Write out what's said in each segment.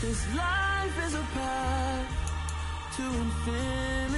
This life is a path to infinity.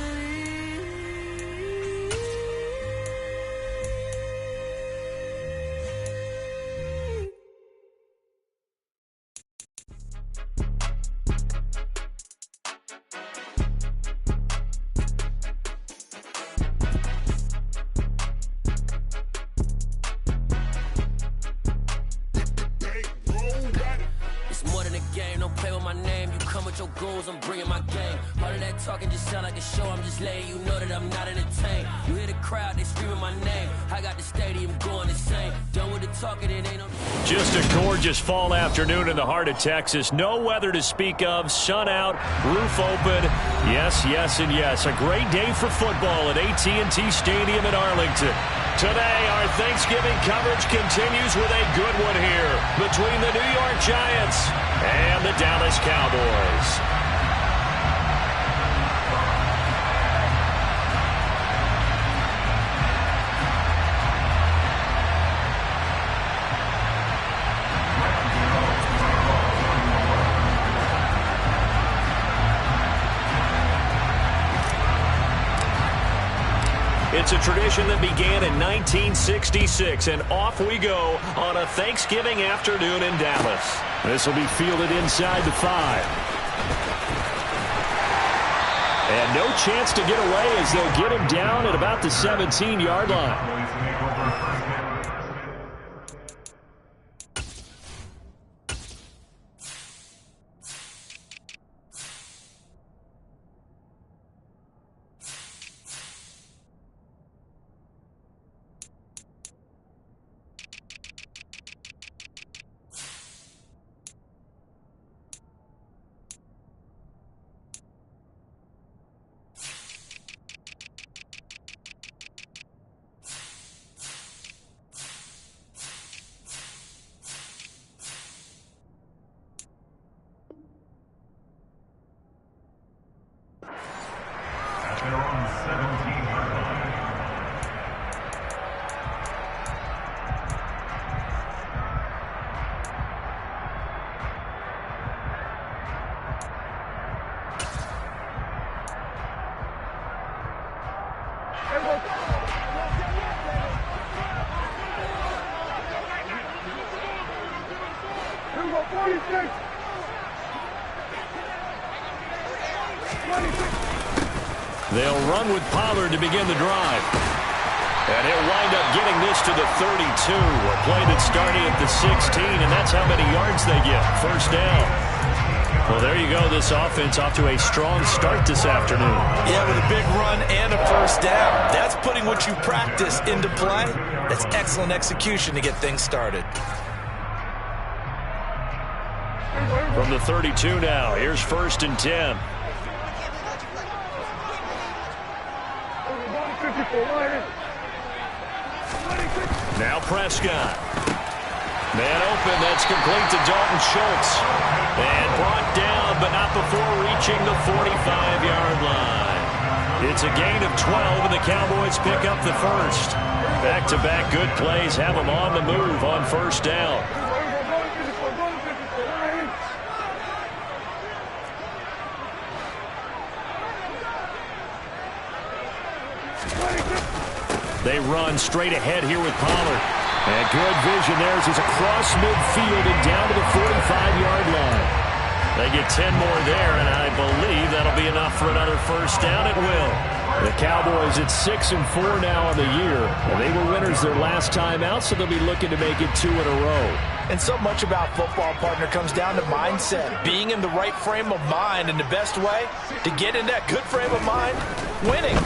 Goals, I'm bringing my game. All of that talking just sound like a show. I'm just letting you know that I'm not entertained. You hear the crowd, they screaming my name. I got the stadium going insane. Done with the talking, it ain't no... Just a gorgeous fall afternoon in the heart of Texas. No weather to speak of. Sun out, roof open. Yes, yes, and yes. A great day for football at AT&T Stadium in Arlington. Today, our Thanksgiving coverage continues with a good one here between the New York Giants and the Dallas Cowboys. It's a tradition that began in 1966, and off we go on a Thanksgiving afternoon in Dallas. This will be fielded inside the 5. And no chance to get away as they'll get him down at about the 17-yard line. They'll run with Pollard to begin the drive. And he'll wind up getting this to the 32. A play that's starting at the 16, and that's how many yards they get. First down. Well, there you go. This offense off to a strong start this afternoon. Yeah, with a big run and a first down. That's putting what you practice into play. That's excellent execution to get things started. From the 32 now, here's 1st and 10. Now Prescott. Man open, that's complete to Dalton Schultz. And brought down, but not before reaching the 45-yard line. It's a gain of 12, and the Cowboys pick up the first. Back-to-back good plays have them on the move on first down. They run straight ahead here with Pollard. And good vision there as he's across midfield and down to the 45-yard line. They get 10 more there, and I believe that'll be enough for another first down. It will. The Cowboys at 6-4 now on the year. And they were winners their last time out, so they'll be looking to make it 2 in a row. And so much about football, partner, comes down to mindset. Being in the right frame of mind, and the best way to get in that good frame of mind, winning.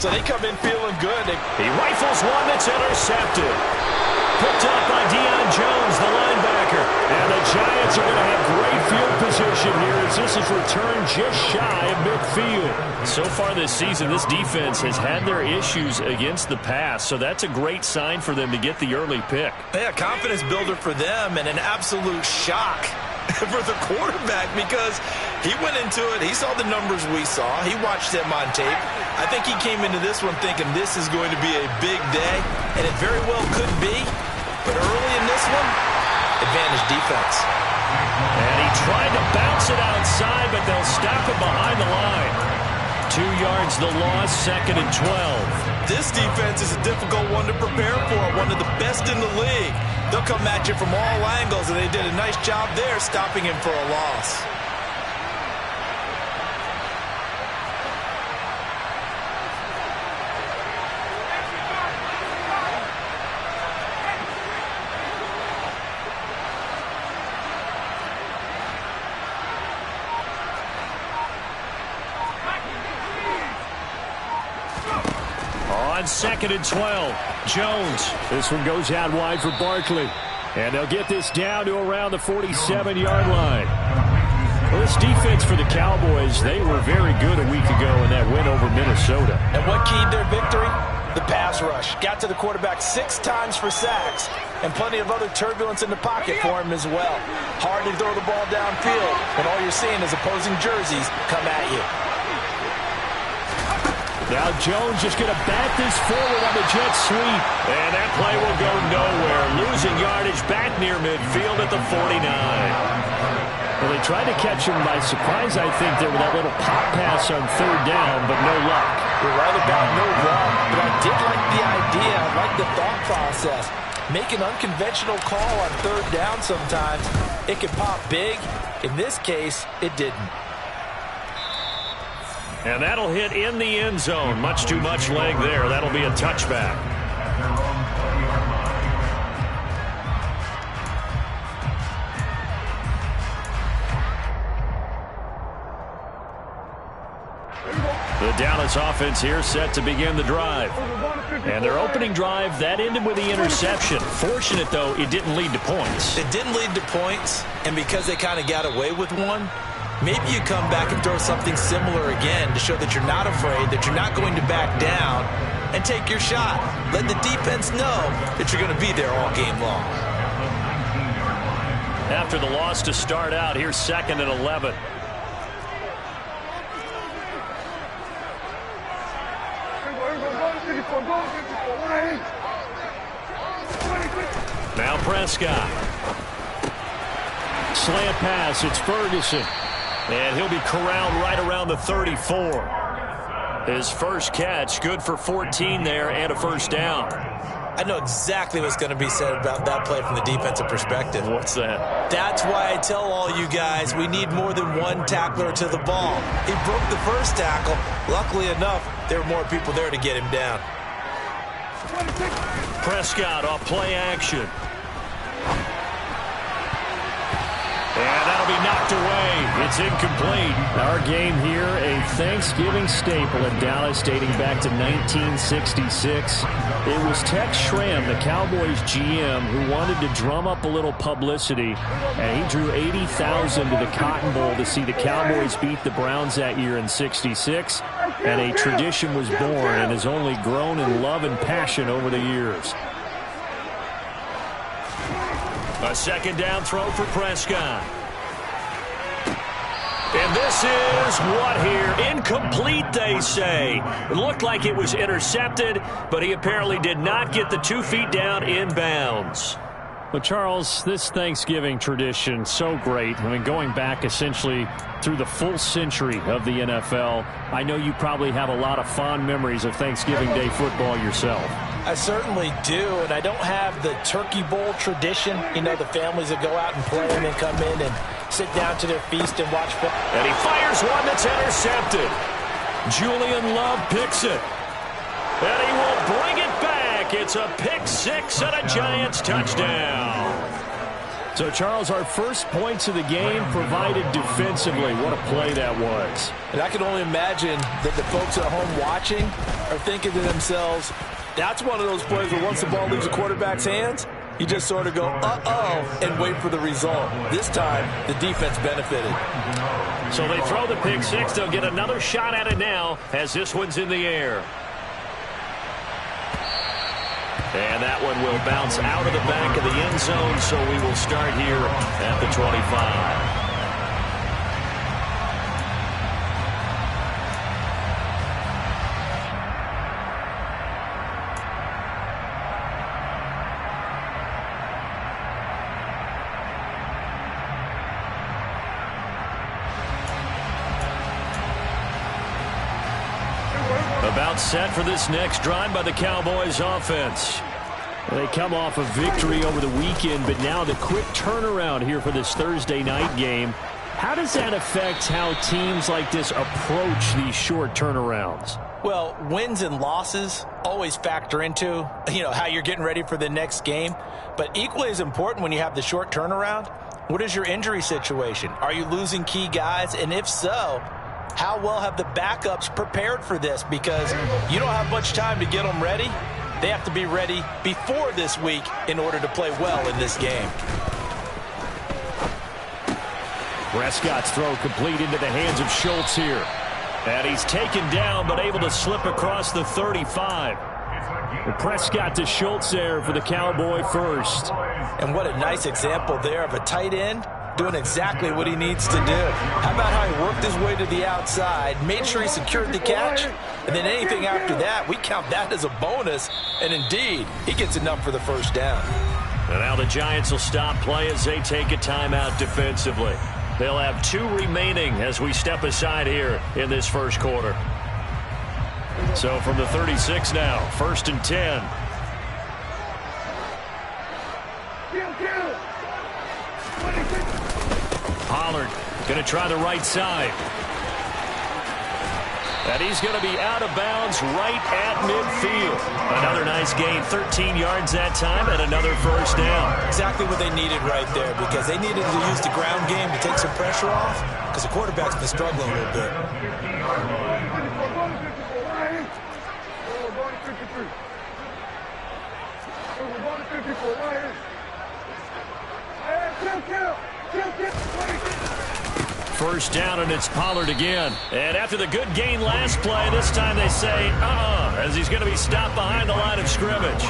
So they come in feeling good. He rifles one that's intercepted. Picked up by Deion Jones, the linebacker. And the Giants are going to have great field position here as this is returned just shy of midfield. So far this season, this defense has had their issues against the pass, so that's a great sign for them to get the early pick. Yeah, confidence builder for them and an absolute shock for the quarterback because he went into it. He saw the numbers we saw. He watched them on tape. I think he came into this one thinking this is going to be a big day, and it very well could be. But early in this one, advantage defense. And he tried to bounce it outside, but they'll stop it behind the line. 2 yards the loss, 2nd and 12. This defense is a difficult one to prepare for, one of the best in the league. They'll come at you from all angles, and they did a nice job there stopping him for a loss. On 2nd and 12, Jones. This one goes out wide for Barkley. And they'll get this down to around the 47-yard line. Well, this defense for the Cowboys, they were very good a week ago in that win over Minnesota. And what keyed their victory? The pass rush. Got to the quarterback 6 times for sacks, and plenty of other turbulence in the pocket for him as well. Hard to throw the ball downfield when all you're seeing is opposing jerseys come at you. Now Jones just going to bat this forward on the jet sweep. And that play will go nowhere. Losing yardage back near midfield at the 49. Well, they tried to catch him by surprise, I think, there with that little pop pass on 3rd down, but no luck. You're right about no luck, but I did like the idea. I like the thought process. Make an unconventional call on 3rd down sometimes. It can pop big. In this case, it didn't. And that'll hit in the end zone. Much too much leg there. That'll be a touchback. The Dallas offense here set to begin the drive. And their opening drive, that ended with the interception. Fortunate, though, it didn't lead to points. It didn't lead to points, and because they kind of got away with one, maybe you come back and throw something similar again to show that you're not afraid, that you're not going to back down, and take your shot. Let the defense know that you're going to be there all game long. After the loss to start out, here's 2nd and 11. Now Prescott. Slant pass, it's Ferguson. And he'll be corralled right around the 34. His first catch, good for 14 there and a 1st down. I know exactly what's going to be said about that play from the defensive perspective. What's that? That's why I tell all you guys we need more than one tackler to the ball. He broke the first tackle. Luckily enough, there were more people there to get him down. Prescott off play action. And that'll be knocked away. It's incomplete. Our game here, a Thanksgiving staple in Dallas dating back to 1966. It was Tex Schramm, the Cowboys GM, who wanted to drum up a little publicity, and he drew 80,000 to the Cotton Bowl to see the Cowboys beat the Browns that year in '66, and a tradition was born and has only grown in love and passion over the years. A 2nd down throw for Prescott. And this is what here? Incomplete, they say. It looked like it was intercepted, but he apparently did not get the 2 feet down in bounds. Well, Charles, this Thanksgiving tradition, so great. I mean, going back essentially through the full century of the NFL, I know you probably have a lot of fond memories of Thanksgiving Day football yourself. I certainly do, and I don't have the Turkey Bowl tradition. You know, the families that go out and play and then come in and sit down to their feast and watch football. And he fires one that's intercepted. Julian Love picks it. And he will bring it back. It's a pick 6 and a Giants touchdown. So, Charles, our first points of the game provided defensively. What a play that was. And I can only imagine that the folks at home watching are thinking to themselves, that's one of those plays where once the ball leaves the quarterback's hands, you just sort of go, uh-oh, and wait for the result. This time, the defense benefited. So they throw the pick 6. They'll get another shot at it now as this one's in the air. And that one will bounce out of the back of the end zone, so we will start here at the 25. About set for this next drive by the Cowboys offense. They come off a victory over the weekend, but now the quick turnaround here for this Thursday night game. How does that affect how teams like this approach these short turnarounds? Well, wins and losses always factor into, how you're getting ready for the next game. But equally as important when you have the short turnaround, what is your injury situation? Are you losing key guys? And if so, how well have the backups prepared for this? Because you don't have much time to get them ready. They have to be ready before this week in order to play well in this game. Prescott's throw complete into the hands of Schultz here. And he's taken down but able to slip across the 35. And Prescott to Schultz there for the Cowboy first. And what a nice example there of a tight end doing exactly what he needs to do. How about how he worked his way to the outside, made sure he secured the catch, and then anything after that, we count that as a bonus. And indeed, he gets enough for the first down. And now the Giants will stop play as they take a timeout defensively. They'll have 2 remaining as we step aside here in this first quarter. So from the 36 now, 1st and 10. Pollard going to try the right side. And he's going to be out of bounds right at midfield. Another nice gain, 13 yards that time, and another first down. Exactly what they needed right there, because they needed to use the ground game to take some pressure off, because the quarterback's been struggling a little bit. First down, and it's Pollard again. And after the good gain last play, this time they say, as he's going to be stopped behind the line of scrimmage.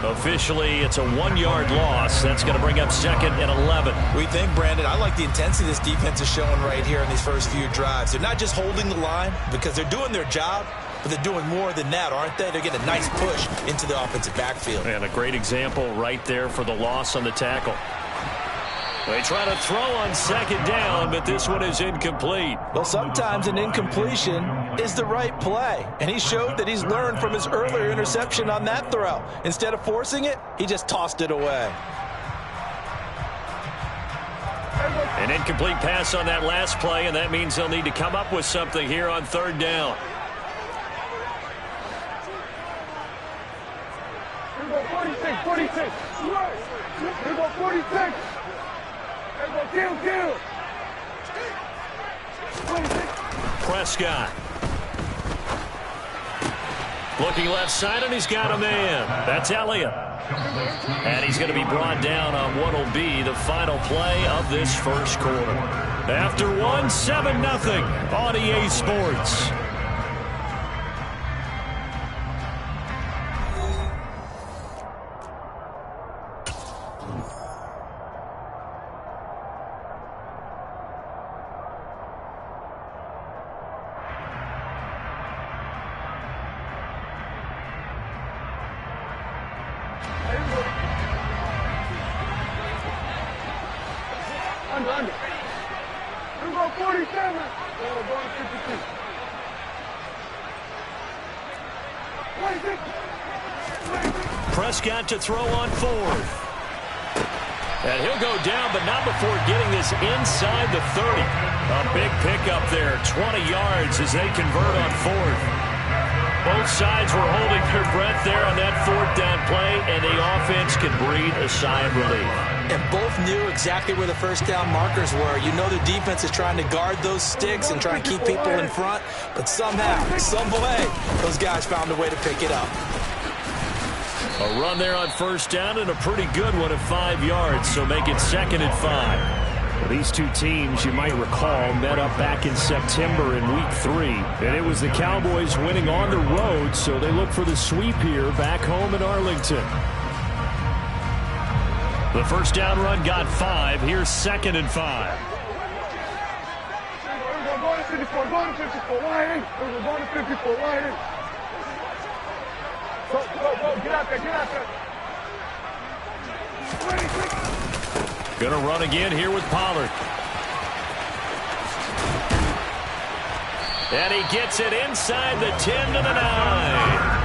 Officially, it's a 1-yard loss. That's going to bring up 2nd and 11. We think, Brandon, I like the intensity this defense is showing right here in these first few drives. They're not just holding the line because they're doing their job, but they're doing more than that, aren't they? They're getting a nice push into the offensive backfield. And a great example right there for the loss on the tackle. They try to throw on 2nd down, but this one is incomplete. Well, sometimes an incompletion is the right play, and he showed that he's learned from his earlier interception on that throw. Instead of forcing it, he just tossed it away. An incomplete pass on that last play, and that means they'll need to come up with something here on 3rd down. Here we go, 46. Here we go, 46. Kill. Prescott. Looking left side, and he's got a man. That's Elliott. And he's going to be brought down on what will be the final play of this first quarter. After 1, 7-0 on EA Sports. Under. Here we go, 47. We're going to 52. 26. Prescott to throw on 4th. And he'll go down, but not before getting this inside the 30. A big pickup there, 20 yards as they convert on 4th. Both sides were holding their breath there on that 4th down play, and the offense could breathe a sigh of relief. And both knew exactly where the first down markers were. You know the defense is trying to guard those sticks and trying to keep people in front, but somehow, some way, those guys found a way to pick it up. A run there on 1st down, and a pretty good one at 5 yards, so make it 2nd and 5. These two teams, you might recall, met up back in September in Week 3. And it was the Cowboys winning on the road, so they look for the sweep here back home in Arlington. The first down run got 5. Here's 2nd and 5. Go to 54. Go to 54. Wide. Go to 54. Wide. Go. Get out there. 26. Going to run again here with Pollard. And he gets it inside the 10 to the 9.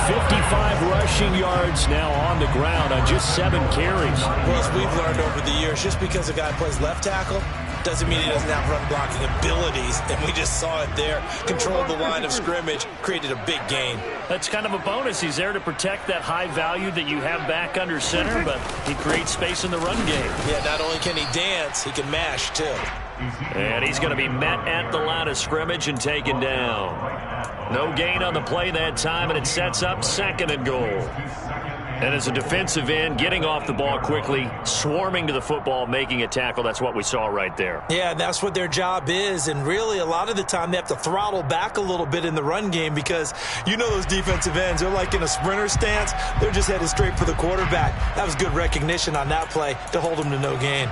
55 rushing yards now on the ground on just 7 carries. Well, as we've learned over the years, just because a guy plays left tackle doesn't mean he doesn't have run blocking abilities. And we just saw it there. Controlled the line of scrimmage, created a big gain. That's kind of a bonus. He's there to protect that high value that you have back under center, but he creates space in the run game. Yeah, not only can he dance, he can mash too. And he's going to be met at the line of scrimmage and taken down. No gain on the play that time, and it sets up 2nd and goal. And as a defensive end, getting off the ball quickly, swarming to the football, making a tackle, that's what we saw right there. Yeah, that's what their job is. And really, a lot of the time, they have to throttle back a little bit in the run game because you know those defensive ends, they're like in a sprinter stance. They're just headed straight for the quarterback. That was good recognition on that play to hold them to no gain.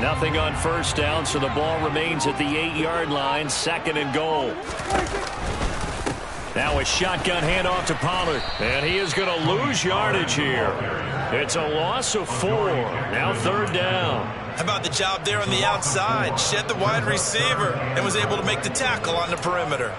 Nothing on first down, so the ball remains at the 8-yard line, 2nd and goal. Now a shotgun handoff to Pollard, and he is going to lose yardage here. It's a loss of 4. Now 3rd down. How about the job there on the outside? Shed the wide receiver and was able to make the tackle on the perimeter.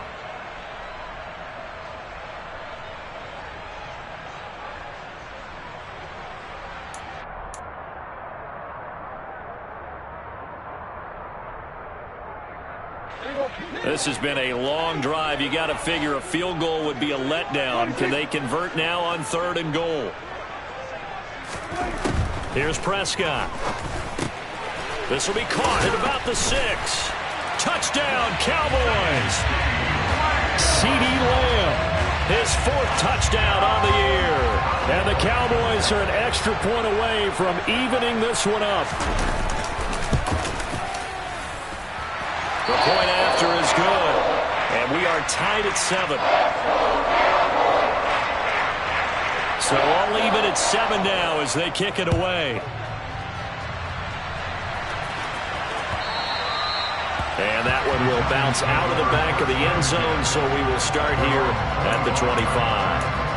This has been a long drive. You got to figure a field goal would be a letdown. Can they convert now on 3rd and goal? Here's Prescott. This will be caught at about the 6. Touchdown, Cowboys. CeeDee Lamb, his 4th touchdown on the year. And the Cowboys are an extra point away from evening this one up. The point after is good, and we are tied at 7. So all even at 7 now as they kick it away. And that one will bounce out of the back of the end zone, so we will start here at the 25.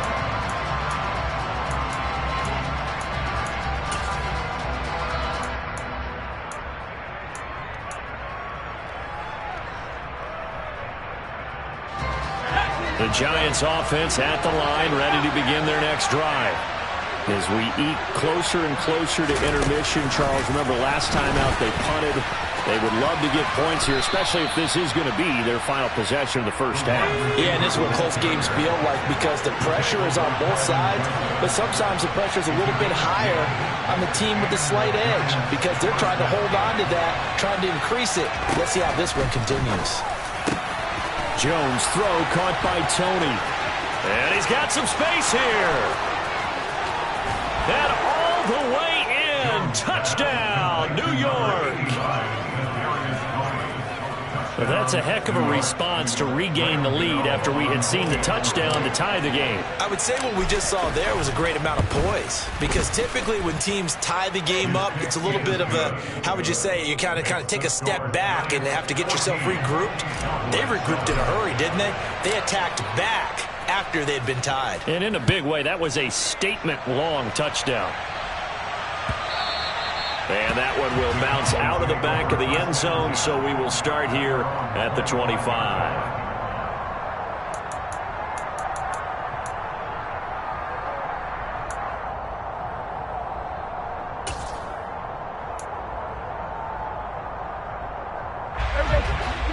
The Giants offense at the line, ready to begin their next drive. As we eat closer and closer to intermission, Charles, remember last time out they punted. They would love to get points here, especially if this is going to be their final possession of the first half. Yeah, and this is what close games feel like because the pressure is on both sides, but sometimes the pressure is a little bit higher on the team with the slight edge because they're trying to hold on to that, trying to increase it. Let's see how this one continues. Jones throw caught by Tony. And he's got some space here. And all the way in. Touchdown, New York. But that's a heck of a response to regain the lead after we had seen the touchdown to tie the game. I would say what we just saw there was a great amount of poise because typically when teams tie the game up, it's a little bit of a, how would you say, you kind of take a step back and have to get yourself regrouped. They regrouped in a hurry, didn't they? They attacked back after they'd been tied. And in a big way, that was a statement-long touchdown. And that one will bounce out of the back of the end zone, so we will start here at the 25.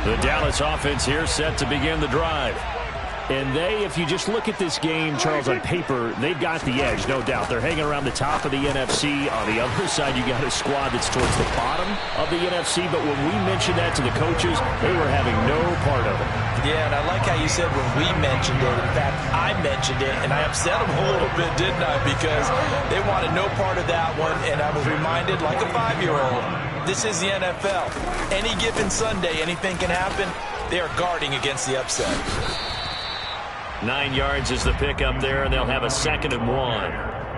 The Dallas offense here set to begin the drive. And they, if you just look at this game, Charles, on paper, they've got the edge, no doubt. They're hanging around the top of the NFC. On the other side, you got a squad that's towards the bottom of the NFC. But when we mentioned that to the coaches, they were having no part of it. Yeah, and I like how you said when we mentioned it. In fact, I mentioned it, and I upset them a little bit, didn't I? Because they wanted no part of that one, and I was reminded, like a 5-year-old, this is the NFL. Any given Sunday, anything can happen. They are guarding against the upset. 9 yards is the pickup there, and they'll have a 2nd and 1.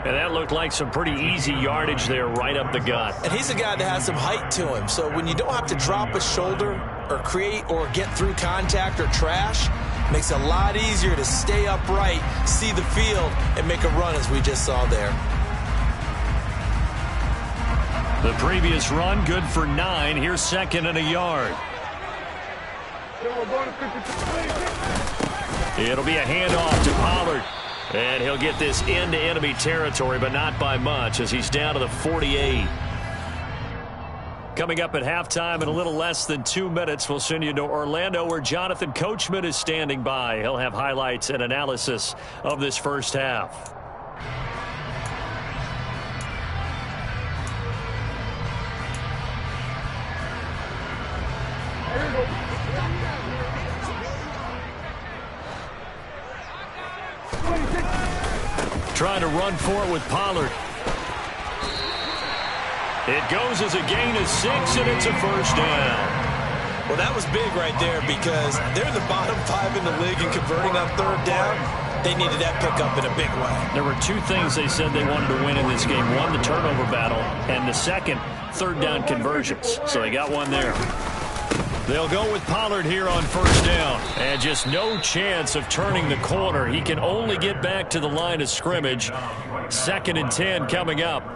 And that looked like some pretty easy yardage there right up the gut. And he's a guy that has some height to him. So when you don't have to drop a shoulder or create or get through contact or trash, it makes it a lot easier to stay upright, see the field, and make a run as we just saw there. The previous run, good for 9. Here's second and a yard. It'll be a handoff to Pollard. And he'll get this into enemy territory, but not by much, as he's down to the 48. Coming up at halftime in a little less than 2 minutes, we'll send you to Orlando, where Jonathan Coachman is standing by. He'll have highlights and analysis of this first half. Trying to run for it with Pollard. It goes as a gain of 6, and it's a first down. Well, that was big right there because they're the bottom 5 in the league in converting on third down. They needed that pickup in a big way. There were 2 things they said they wanted to win in this game. One, the turnover battle, and the second, third down conversions. So they got one there. They'll go with Pollard here on first down. And just no chance of turning the corner. He can only get back to the line of scrimmage. 2nd and 10 coming up.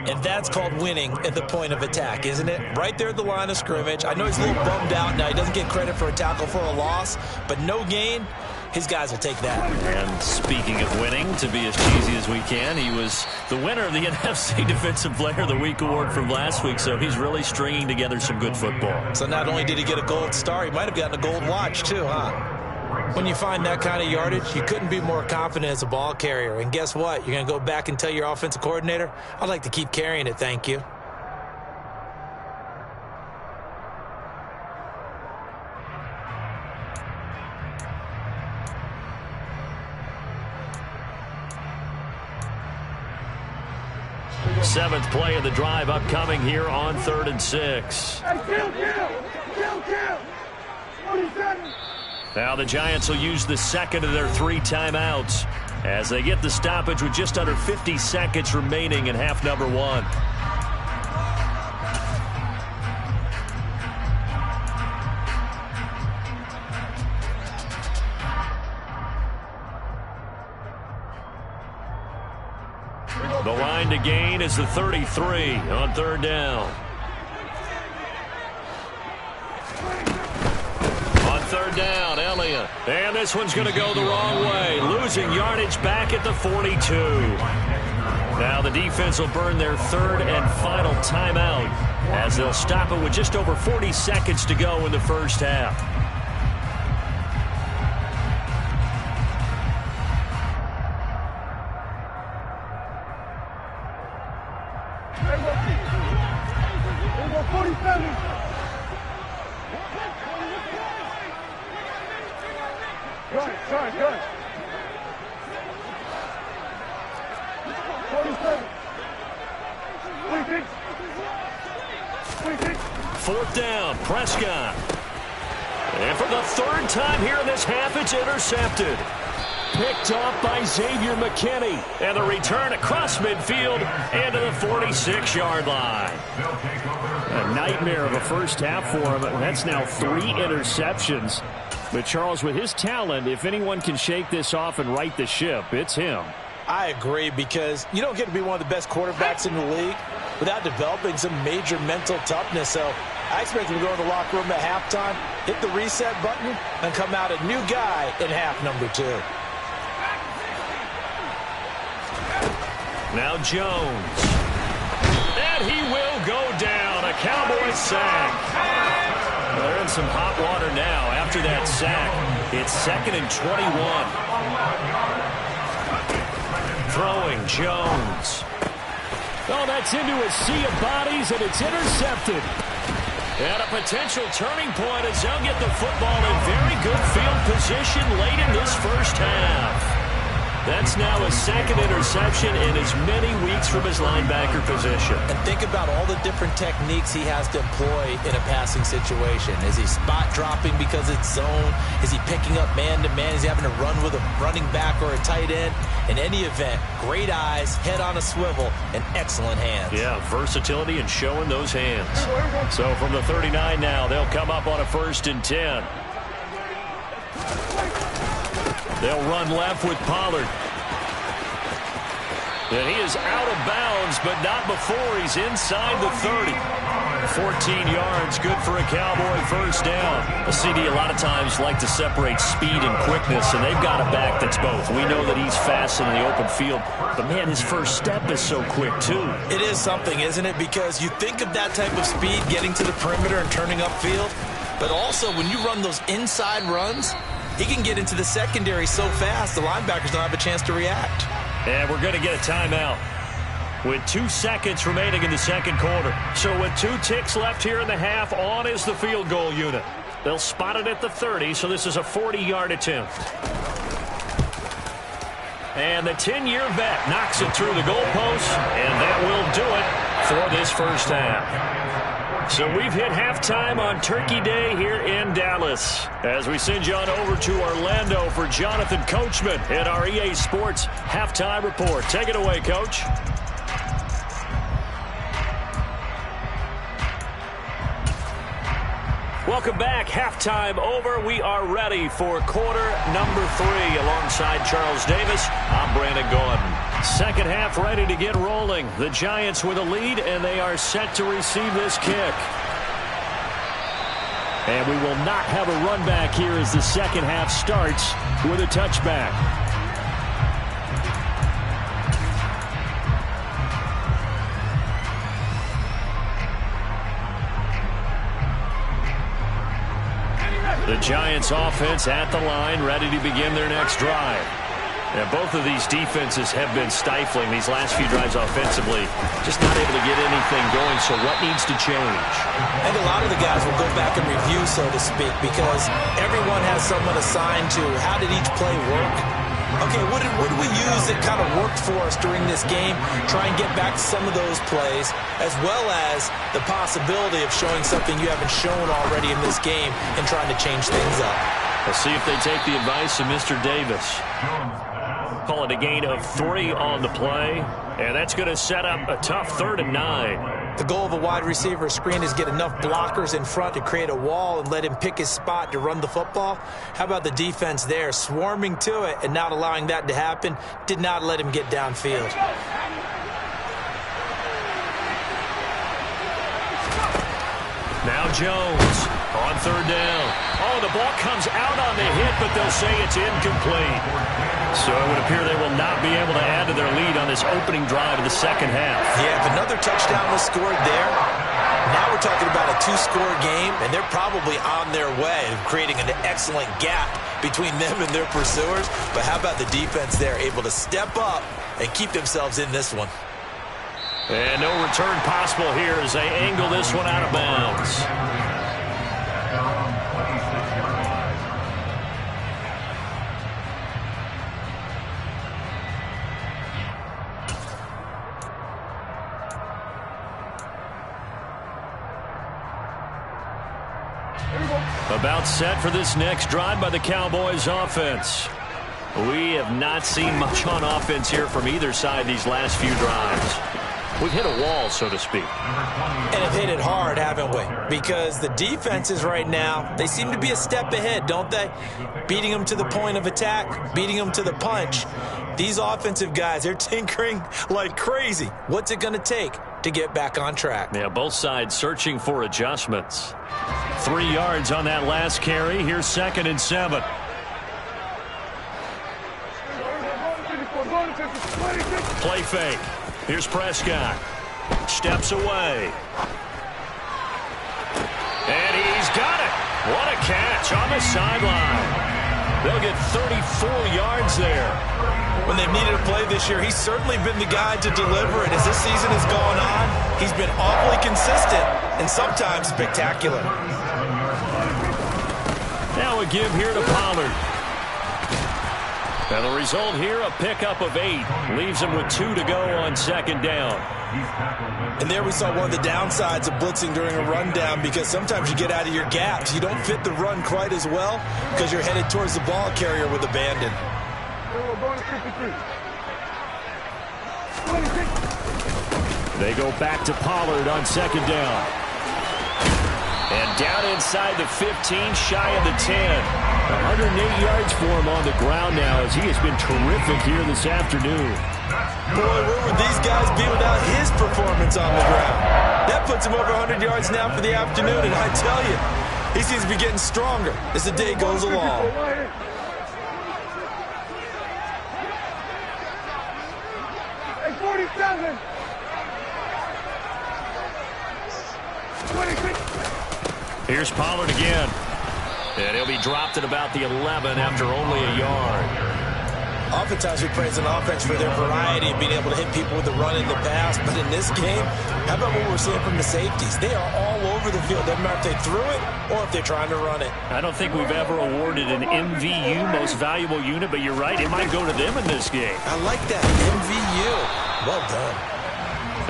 And that's called winning at the point of attack, isn't it? Right there at the line of scrimmage. I know he's a little bummed out now. He doesn't get credit for a tackle for a loss, but no gain, his guys will take that. And speaking of winning, to be as cheesy as we can, he was the winner of the NFC Defensive Player of the Week award from last week, so he's really stringing together some good football. So not only did he get a gold star, he might have gotten a gold watch too, huh? When you find that kind of yardage, you couldn't be more confident as a ball carrier. And guess what? You're going to go back and tell your offensive coordinator, I'd like to keep carrying it, thank you. Seventh play of the drive upcoming here on 3rd and 6. Hey, kill. 47. Now the Giants will use the second of their 3 timeouts as they get the stoppage with just under 50 seconds remaining in half number 1. The line to gain is the 33 on 3rd down. On 3rd down, Elliott. And this one's going to go the wrong way. Losing yardage back at the 42. Now the defense will burn their 3rd and final timeout as they'll stop it with just over 40 seconds to go in the first half. Good. 47. 26. 4th down, Prescott. And for the 3rd time here in this half, it's intercepted. Picked off by Xavier McKinney. And the return across midfield and to the 46-yard line. A nightmare of a first half for him. That's now 3 interceptions. But, Charles, with his talent, if anyone can shake this off and right the ship, it's him. I agree, because you don't get to be one of the best quarterbacks in the league without developing some major mental toughness. So I expect him to go in the locker room at halftime, hit the reset button, and come out a new guy in half number 2. Now Jones. And he will go down. A Cowboy sack. They're in some hot water now after that sack. It's 2nd and 21. Throwing Jones. Oh, that's into a sea of bodies, and it's intercepted. And a potential turning point as they'll get the football in very good field position late in this first half. That's now a 2nd interception in as many weeks from his linebacker position. And think about all the different techniques he has to employ in a passing situation. Is he spot dropping because it's zone? Is he picking up man-to-man? Is he having to run with a running back or a tight end? In any event, great eyes, head on a swivel, and excellent hands. Yeah, versatility and showing those hands. So from the 39 now, they'll come up on a 1st and 10. They'll run left with Pollard. And he is out of bounds, but not before he's inside the 30. 14 yards, good for a Cowboy first down. The CD a lot of times like to separate speed and quickness, and they've got a back that's both. We know that he's fast in the open field, but, man, his first step is so quick, too. It is something, isn't it? Because you think of that type of speed getting to the perimeter and turning upfield, but also when you run those inside runs, he can get into the secondary so fast the linebackers don't have a chance to react. And we're going to get a timeout with 2 seconds remaining in the second quarter. So with 2 ticks left here in the half, on is the field goal unit. They'll spot it at the 30, so this is a 40-yard attempt. And the 10-year vet knocks it through the goalpost, and that will do it for this first half. So we've hit halftime on Turkey Day here in Dallas. As we send you on over to Orlando for Jonathan Coachman in our EA Sports Halftime Report. Take it away, Coach. Welcome back. Halftime over. We are ready for quarter number 3. Alongside Charles Davis, I'm Brandon Gordon. Second half ready to get rolling. The Giants with a lead, and they are set to receive this kick. And we will not have a run back here as the second half starts with a touchback. The Giants offense at the line, ready to begin their next drive. And both of these defenses have been stifling these last few drives offensively. Just not able to get anything going, so what needs to change? I think a lot of the guys will go back and review, so to speak, because everyone has someone assigned to how did each play work. Okay, what did we use that kind of worked for us during this game? Try and get back to some of those plays, as well as the possibility of showing something you haven't shown already in this game and trying to change things up. Let's see if they take the advice of Mr. Davis. Call it a gain of 3 on the play, and that's going to set up a tough 3rd and 9. The goal of a wide receiver screen is get enough blockers in front to create a wall and let him pick his spot to run the football. How about the defense there, swarming to it and not allowing that to happen? Did not let him get downfield. Now Jones on 3rd down. Oh, the ball comes out on the hit, but they'll say it's incomplete. So it would appear they will not be able to add to their lead on this opening drive of the second half. Yeah, if another touchdown was scored there, now we're talking about a 2-score game, and they're probably on their way of creating an excellent gap between them and their pursuers. But how about the defense there, able to step up and keep themselves in this one? And no return possible here as they angle this one out of bounds. About set for this next drive by the Cowboys offense. We have not seen much on offense here from either side these last few drives. We've hit a wall, so to speak. And have hit it hard, haven't we? Because the defenses right now, they seem to be a step ahead, don't they? Beating them to the point of attack, beating them to the punch. These offensive guys, they're tinkering like crazy. What's it going to take to get back on track? Yeah, both sides searching for adjustments. 3 yards on that last carry. Here's 2nd and 7. Play fake. Here's Prescott. Steps away. And he's got it. What a catch on the sideline. They'll get 34 yards there. When they've needed a play this year, he's certainly been the guy to deliver it. As this season has gone on, he's been awfully consistent and sometimes spectacular. Now a give here to Pollard. And the result here, a pickup of 8. Leaves him with 2 to go on 2nd down. And there we saw one of the downsides of blitzing during a rundown, because sometimes you get out of your gaps. You don't fit the run quite as well because you're headed towards the ball carrier with abandon. They go back to Pollard on 2nd down. And down inside the 15, shy of the 10. 108 yards for him on the ground now, as he has been terrific here this afternoon. Boy, where would these guys be without his performance on the ground? That puts him over 100 yards now for the afternoon, and I tell you, he seems to be getting stronger as the day goes along. Hey, 47. 26. Here's Pollard again. And he'll be dropped at about the 11 after only a yard. Oftentimes we praise an offense for their variety of being able to hit people with the run in the pass. But in this game, how about what we're seeing from the safeties? They are all over the field. Doesn't matter if they threw it or if they're trying to run it. I don't think we've ever awarded an MVU, most valuable unit, but you're right, it might go to them in this game. I like that, MVU. Well done.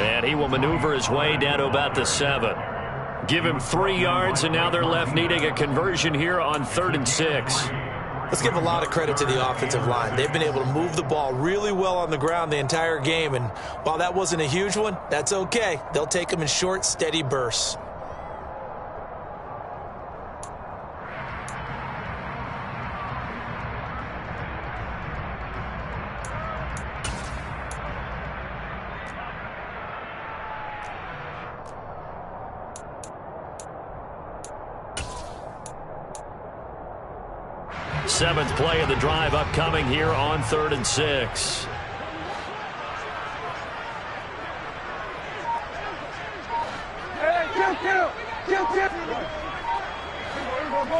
And he will maneuver his way down to about the 7. Give him 3 yards, and now they're left needing a conversion here on 3rd and 6. Let's give a lot of credit to the offensive line. They've been able to move the ball really well on the ground the entire game, and while that wasn't a huge one, that's okay. They'll take them in short, steady bursts. Seventh play of the drive upcoming here on 3rd and 6. Hey, kill. Go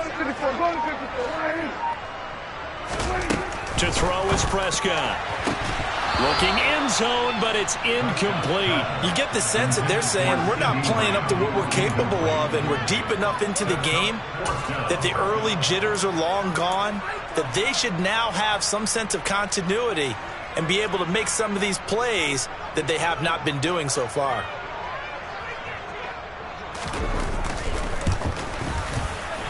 to 54. To throw is Prescott. Looking end zone, but it's incomplete. You get the sense that they're saying we're not playing up to what we're capable of, and we're deep enough into the game that the early jitters are long gone, that they should now have some sense of continuity and be able to make some of these plays that they have not been doing so far.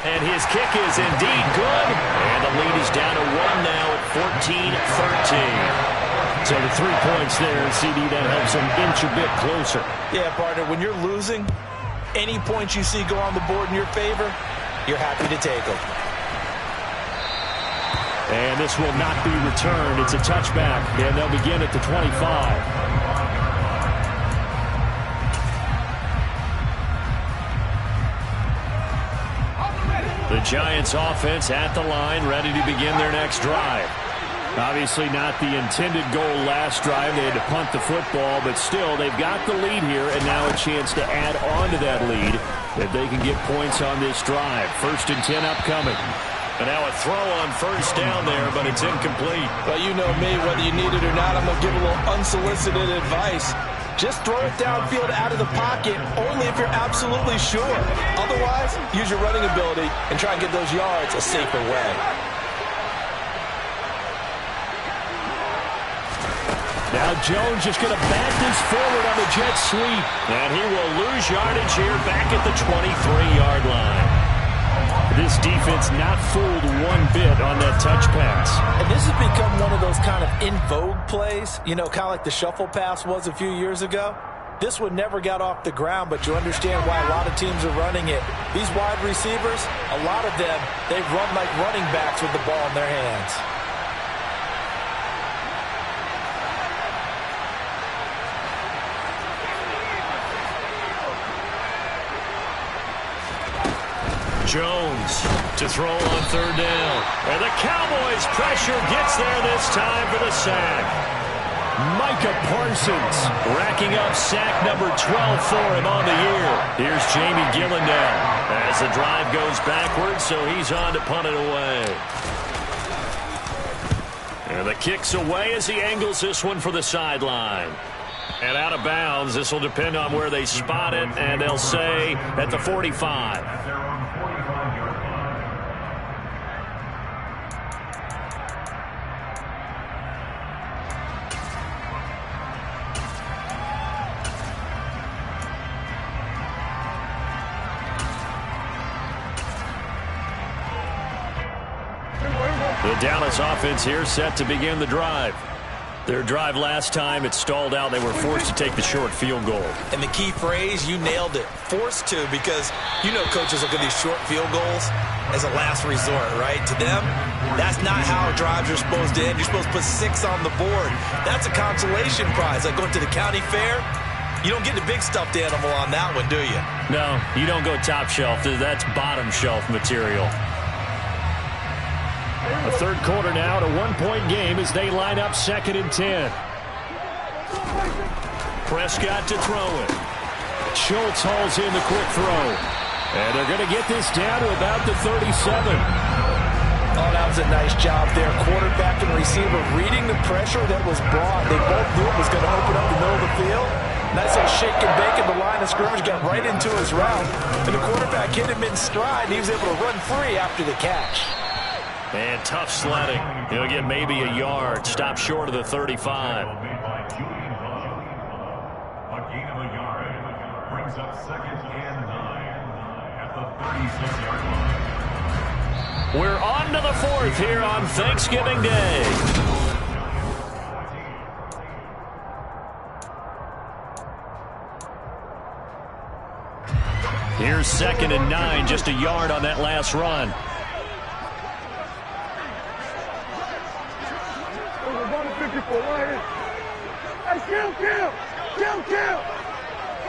And his kick is indeed good. And the lead is down to 1 now at 14-13. So the 3 points there, CD, that helps them inch a bit closer. Yeah, partner, when you're losing, any points you see go on the board in your favor, you're happy to take them. And this will not be returned. It's a touchback, and they'll begin at the 25. The Giants offense at the line, ready to begin their next drive. Obviously not the intended goal last drive. They had to punt the football, but still they've got the lead here, and now a chance to add on to that lead if they can get points on this drive. 1st and 10 upcoming. And now a throw on 1st down there, but it's incomplete. Well, you know me, whether you need it or not, I'm going to give a little unsolicited advice. Just throw it downfield out of the pocket only if you're absolutely sure. Otherwise, use your running ability and try and get those yards a safer way. Now Jones just going to back this forward on the jet sweep. And he will lose yardage here back at the 23-yard line. This defense not fooled one bit on that touch pass. And this has become one of those kind of in vogue plays, you know, kind of like the shuffle pass was a few years ago. This one never got off the ground, but you understand why a lot of teams are running it. These wide receivers, a lot of them, they run like running backs with the ball in their hands. Jones to throw on 3rd down. And the Cowboys pressure gets there this time for the sack. Micah Parsons racking up sack number 12 for him on the year. Here's Jamie Gillen now as the drive goes backwards, so he's on to punt it away. And the kick's away as he angles this one for the sideline. And out of bounds, this will depend on where they spot it, and they'll say at the 45. The Dallas offense here set to begin the drive. Their drive last time, it stalled out. They were forced to take the short field goal. And the key phrase, you nailed it, forced to, because you know coaches look at these short field goals as a last resort, right? To them, that's not how drives are supposed to end. You're supposed to put 6 on the board. That's a consolation prize. Like going to the county fair, you don't get the big stuffed animal on that one, do you? No, you don't go top shelf. That's bottom shelf material. The third quarter now, to 1-point game as they line up 2nd and 10. Prescott to throw it. Schultz hauls in the quick throw. And they're going to get this down to about the 37. Oh, that was a nice job there. Quarterback and receiver reading the pressure that was brought. They both knew it was going to open up the middle of the field. Nice little shake and bake at the line of scrimmage, got right into his route. And the quarterback hit him in stride, and he was able to run free after the catch. And tough sledding. He'll get maybe a yard. Stop short of the 35. A gain of a yard brings up 2nd and 9 at the 36-yard line. We're on to the 4th here on Thanksgiving Day. Here's 2nd and 9, just a yard on that last run. Hey, kill!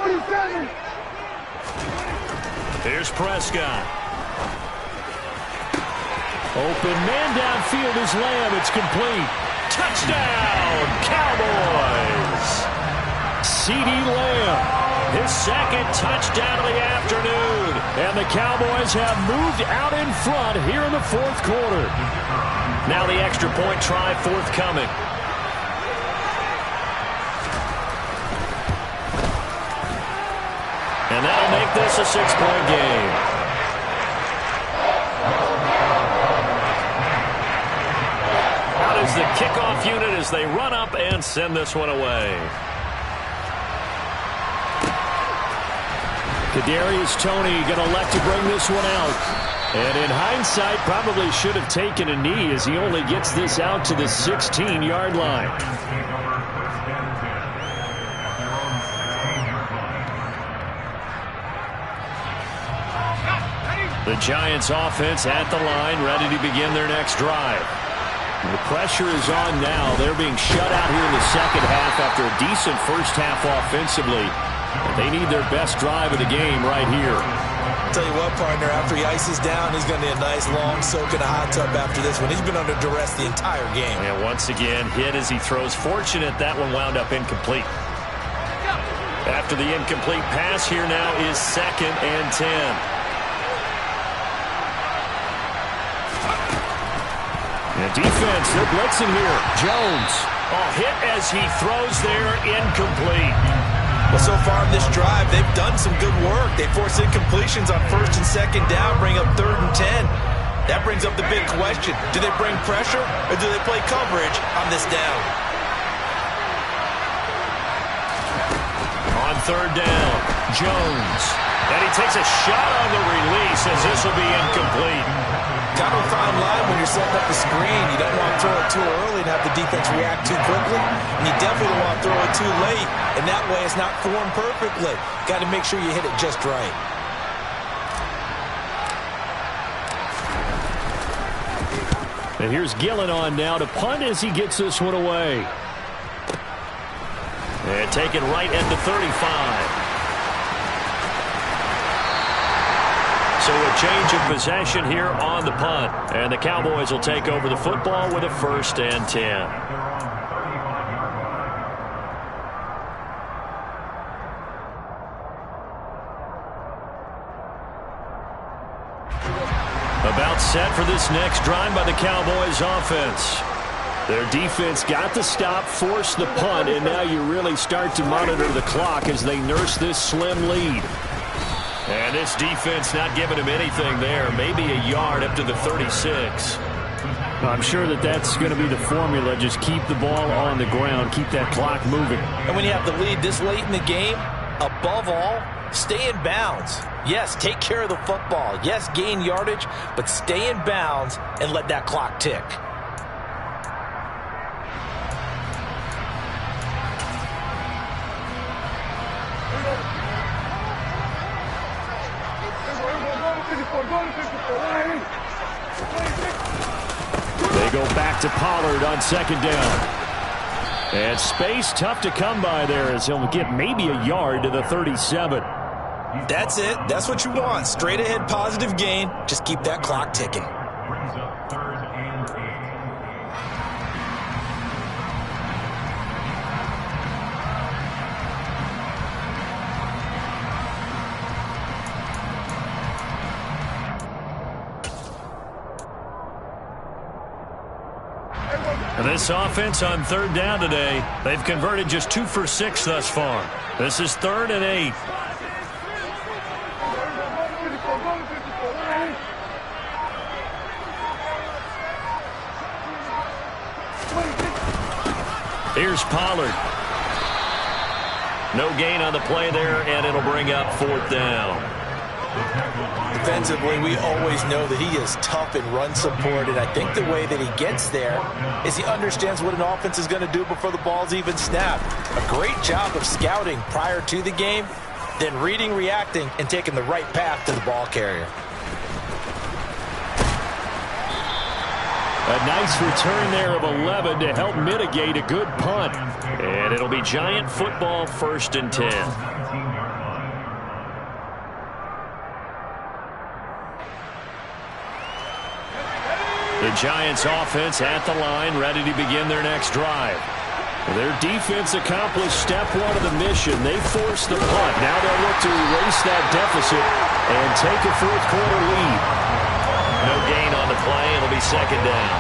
47! Here's Prescott. Open man downfield is Lamb. It's complete. Touchdown, Cowboys! CeeDee Lamb, his 2nd touchdown of the afternoon. And the Cowboys have moved out in front here in the 4th quarter. Now the extra point try forthcoming. And that'll make this a 6-point game. Out is the kickoff unit as they run up and send this one away. Kadarius Toney going to elect to bring this one out. And in hindsight, probably should have taken a knee as he only gets this out to the 16-yard line. The Giants offense at the line, ready to begin their next drive. The pressure is on now. They're being shut out here in the second half after a decent first half offensively. And they need their best drive of the game right here. Tell you what, partner, after he ices down, he's going to need a nice long soak in a hot tub after this one. He's been under duress the entire game. And once again, hit as he throws. Fortunate that one wound up incomplete. After the incomplete pass, here now is 2nd and 10. And defense, they're blitzing here. Jones, hit as he throws there, incomplete. Well, so far in this drive, they've done some good work. They force incompletions on 1st and 2nd down, bring up 3rd and 10. That brings up the big question. Do they bring pressure or do they play coverage on this down? On 3rd down, Jones. And he takes a shot on the release as this will be incomplete. Kind of a fine line when you're setting up the screen. You don't want to throw it too early and have the defense react too quickly. And you definitely don't want to throw it too late. And that way it's not formed perfectly. Got to make sure you hit it just right. And here's Gillen on now to punt as he gets this one away. And taken right at the 35. So a change of possession here on the punt. And the Cowboys will take over the football with a 1st and 10. About set for this next drive by the Cowboys offense. Their defense got the stop, forced the punt, and now you really start to monitor the clock as they nurse this slim lead. And this defense not giving him anything there. Maybe a yard up to the 36. I'm sure that's going to be the formula. Just keep the ball on the ground. Keep that clock moving. And when you have the lead this late in the game, above all, stay in bounds. Yes, take care of the football. Yes, gain yardage, but stay in bounds and let that clock tick. go back to Pollard on second down. And space tough to come by there as he'll get maybe a yard to the 37. That's it. That's what you want. Straight ahead positive gain. Just keep that clock ticking. Brings up 3rd and 8. This offense on 3rd down today, they've converted just 2 for 6 thus far. This is 3rd and 8. Here's Pollard. No gain on the play there, and it'll bring up 4th down. Defensively, we always know that he is tough in run support, and I think the way that he gets there is he understands what an offense is going to do before the ball's even snapped. A great job of scouting prior to the game, then reading, reacting, and taking the right path to the ball carrier. A nice return there of 11 to help mitigate a good punt. And it'll be Giant football, 1st and 10. The Giants offense at the line, ready to begin their next drive. Their defense accomplished step 1 of the mission. They forced the punt. Now they'll look to erase that deficit and take a 4th quarter lead. No gain on the play. It'll be 2nd down.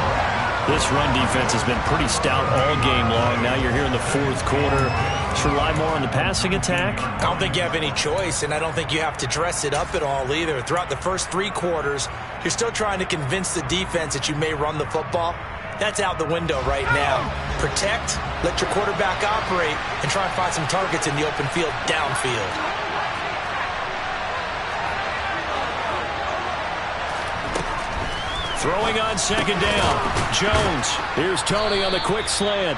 This run defense has been pretty stout all game long. Now you're here in the 4th quarter. Just rely more on the passing attack. I don't think you have any choice, and I don't think you have to dress it up at all either. Throughout the first 3 quarters, you're still trying to convince the defense that you may run the football. That's out the window right now. Protect, let your quarterback operate, and try and find some targets in the open field downfield. Throwing on 2nd down. Jones. Here's Tony on the quick slant.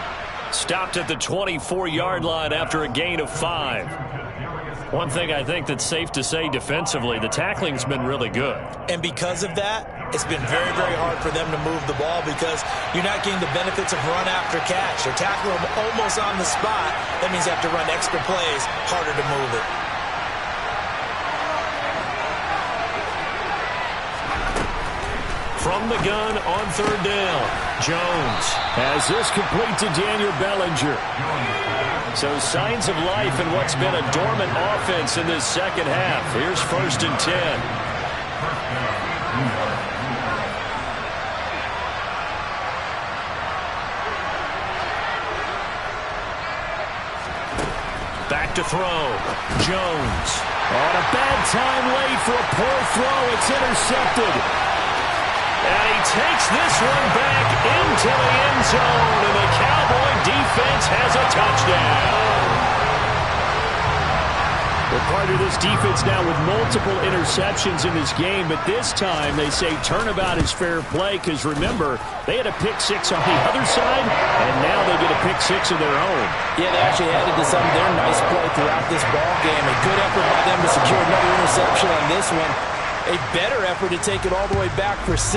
Stopped at the 24-yard line after a gain of 5. One thing I think that's safe to say defensively, the tackling's been really good. And because of that, it's been very, very hard for them to move the ball because you're not getting the benefits of run after catch. They're tackling them almost on the spot. That means you have to run extra plays, harder to move it. From the gun on 3rd down, Jones has this complete to Daniel Bellinger. So signs of life in what's been a dormant offense in this 2nd half. Here's 1st and 10. Back to throw. Jones on a bad time late for a poor throw. It's intercepted. And he takes this one back into the end zone, and the Cowboy defense has a touchdown. We're part of this defense now with multiple interceptions in this game, but this time they say turnabout is fair play because, remember, they had a pick-6 on the other side, and now they get a pick-6 of their own. Yeah, they actually added to some of their nice play throughout this ball game. A good effort by them to secure another interception on this one. A better effort to take it all the way back for 6.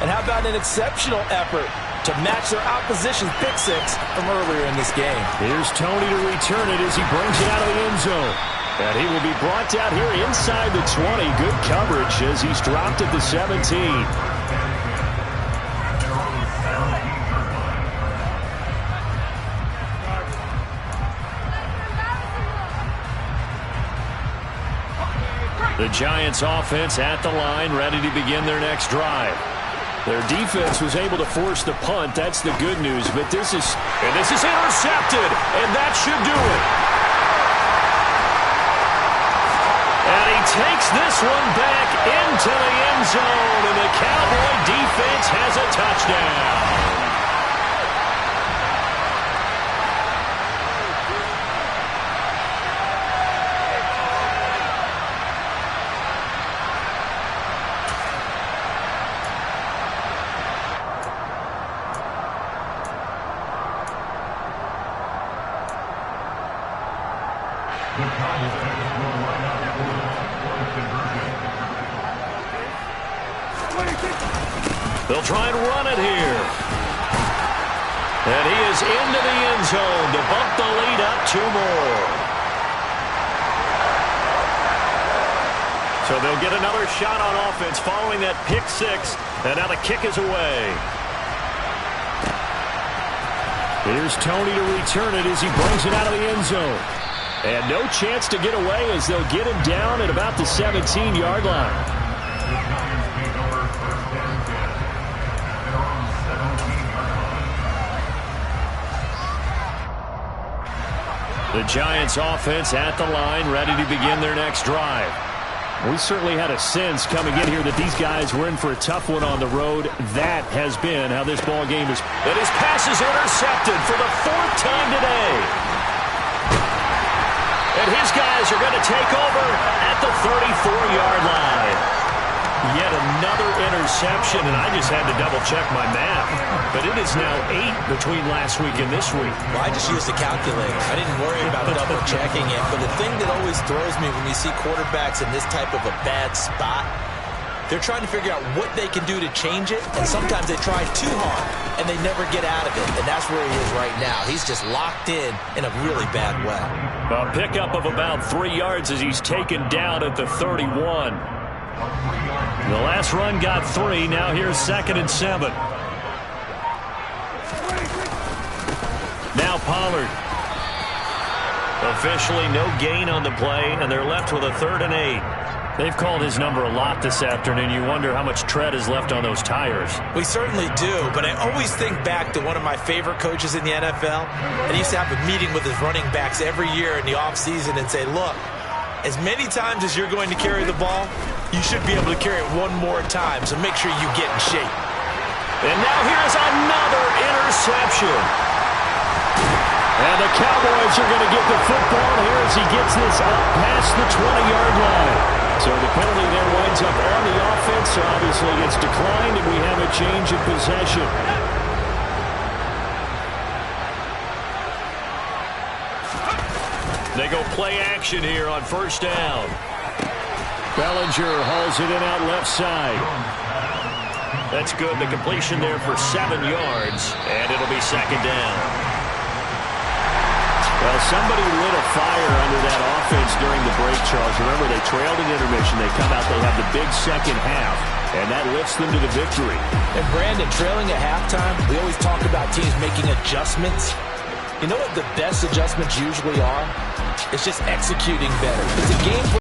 And how about an exceptional effort to match their opposition's pick-6 from earlier in this game? Here's Tony to return it as he brings it out of the end zone. And he will be brought down here inside the 20. Good coverage as he's dropped at the 17. The Giants offense at the line, ready to begin their next drive. Their defense was able to force the punt. That's the good news. But this is intercepted, and that should do it. And he takes this one back into the end zone, and the Cowboy defense has a touchdown. They'll try and run it here. And he is into the end zone to bump the lead up 2 more. So they'll get another shot on offense following that pick 6. And now the kick is away. Here's Tony to return it as he brings it out of the end zone. And no chance to get away as they'll get him down at about the 17-yard line. The Giants offense at the line, ready to begin their next drive. We certainly had a sense coming in here that these guys were in for a tough one on the road. That has been how this ball game is. And his pass is intercepted for the 4th time today. And his guys are going to take over at the 34-yard line. Yet another interception, and I just had to double-check my math. But it is now 8 between last week and this week. Well, I just used a calculator. I didn't worry about double-checking it. But the thing that always throws me when you see quarterbacks in this type of a bad spot, they're trying to figure out what they can do to change it, and sometimes they try too hard, and they never get out of it. And that's where he is right now. He's just locked in a really bad way. A pickup of about 3 yards as he's taken down at the 31. The last run got 3. Now here's 2nd and 7. Now Pollard. Officially no gain on the play, and they're left with a 3rd and 8. They've called his number a lot this afternoon. You wonder how much tread is left on those tires. We certainly do, but I always think back to one of my favorite coaches in the NFL. And he used to have a meeting with his running backs every year in the offseason and say, look, as many times as you're going to carry the ball, you should be able to carry it one more time, so make sure you get in shape. And now here's another interception. And the Cowboys are going to get the football here as he gets this up past the 20-yard line. So the penalty there winds up on the offense. So obviously it's declined, and we have a change of possession. They go play action here on 1st down. Bellinger hauls it in out left side. That's good. The completion there for 7 yards, and it'll be 2nd down. Well, somebody lit a fire under that offense during the break, Charles. Remember, they trailed in intermission. They come out, they have the big second half, and that lifts them to the victory. And Brandon, trailing at halftime, we always talk about teams making adjustments. You know what the best adjustments usually are? It's just executing better. It's a game